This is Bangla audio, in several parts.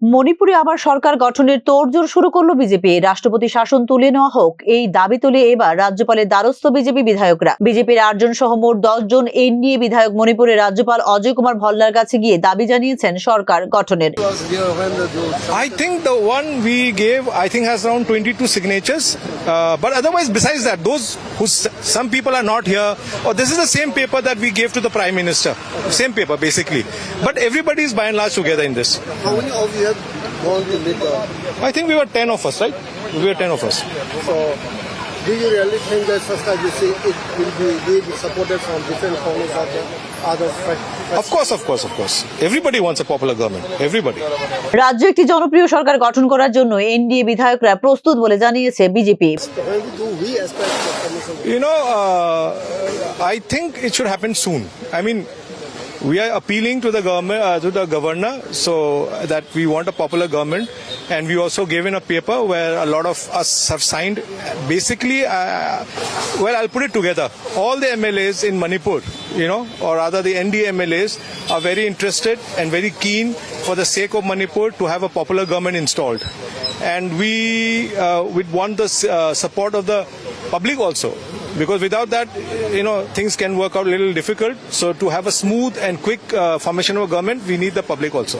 মণিপুরে আবার সরকার গঠনের তোড়জোড় শুরু করলো বিজেপি। রাষ্ট্রপতি শাসন তুলে নেওয়া হোক, এই দাবি তুলে এবার রাজ্যপালের দ্বারস্থ বিজেপি বিধায়করা। বিজেপির 8 জন সহ মোট 10 জন এনডিএ বিধায়ক মণিপুরের রাজ্যপাল অজয় কুমার ভল্লার কাছে গিয়ে দাবি জানিয়েছেন সরকার গঠনের। I think the one we gave, I think has around 22 signatures. But otherwise, besides that, those who some people are not here, or this is the same paper that we gave to the Prime Minister, same paper basically. But everybody is by and large together in this. How many of you have gone to meet the... I think we were 10 of us, right? We were 10 of us. So, do you really think that such as you say it will be supported from different corners of the other Of course. Everybody wants a popular government. Everybody. রাজ্যে একটি জনপ্রিয় সরকার গঠন করার জন্য এনডিএ বিধায়করা প্রস্তুত বলে জানিয়েছে BJP. You know, I think it should happen soon. I mean, we are appealing to the government, to the governor, so that we want a popular government, and we also gave in a paper where a lot of us have signed. Basically, well, I'll put it together. All the MLAs in Manipur, or rather the NDA MLAs, are very interested and very keen for the sake of Manipur to have a popular government installed, and we want the support of the public also. Because without that, things can work out a little difficult. So to have a smooth and quick formation of a government, we need the public also.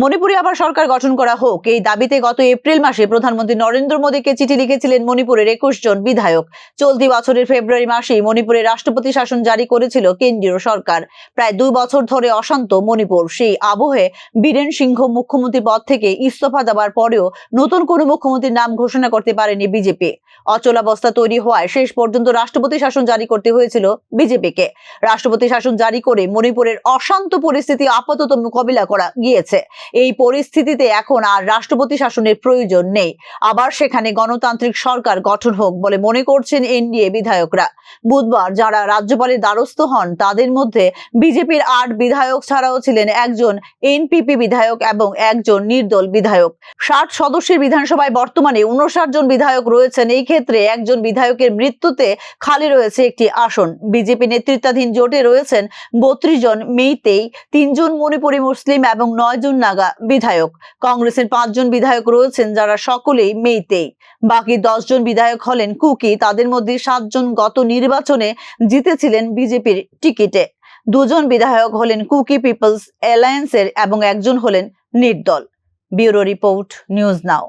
মণিপুরে আবার সরকার গঠন করা হোক, এই দাবিতে গত এপ্রিল মাসে প্রধানমন্ত্রী নরেন্দ্র মোদীকে চিঠি লিখেছিলেন মণিপুরের 21 জন বিধায়ক। চলতি বছরের ফেব্রুয়ারি মাসেই মণিপুরে রাষ্ট্রপতি শাসন জারি করেছিল কেন্দ্রীয় সরকার। প্রায় 2 বছর ধরে অশান্ত মণিপুর। সেই আবহে বীরেন সিংহ মুখ্যমন্ত্রী পদ থেকে ইস্তফা দেওয়ার পরেও নতুন কোনো মুখ্যমন্ত্রীর নাম ঘোষণা করতে পারেনি বিজেপি। অচলাবস্থা তৈরি হওয়ায় শেষ পর্যন্ত রাষ্ট্রপতি শাসন জারি করতে হয়েছিল বিজেপিকে। রাষ্ট্রপতি শাসন জারি করে মণিপুরের অশান্ত পরিস্থিতি আপাতত মোকাবিলা করা গিয়েছে। এই পরিস্থিতিতে এখন আর রাষ্ট্রপতি শাসনের প্রয়োজন নেই। আবার সেখানে গণতান্ত্রিক সরকার গঠন হোক বলে মনে করছেন এনডিএ বিধায়করা। বুধবার যারা রাজ্যপালের দ্বারস্থ হন তাদের মধ্যে বিজেপির 8 বিধায়ক ছাড়াও ছিলেন একজন এনপিপি বিধায়ক এবং একজন নির্দল বিধায়ক। 60 সদস্যের বিধানসভায় বর্তমানে 59 জন বিধায়ক রয়েছেন। এই ক্ষেত্রে একজন বিধায়কের মৃত্যুতে খালি রয়েছে একটি আসন। বিজেপি নেতৃত্বাধীন জোটে রয়েছেন 32 জন মেইতেই, 3 জন মণিপুরী মুসলিম এবং 9 জন নাগা বিধায়ক। কংগ্রেসের 5 জন বিধায়ক রয়েছেন যারা সকলেই মেইতেই। বাকি 10 জন বিধায়ক হলেন কুকি। তাদের মধ্যে 7 জন গত নির্বাচনে জিতেছিলেন বিজেপির টিকিটে। 2 জন বিধায়ক হলেন কুকি পিপলস অ্যালায়েন্সের এবং একজন হলেন নির্দল। Bureau report, news now.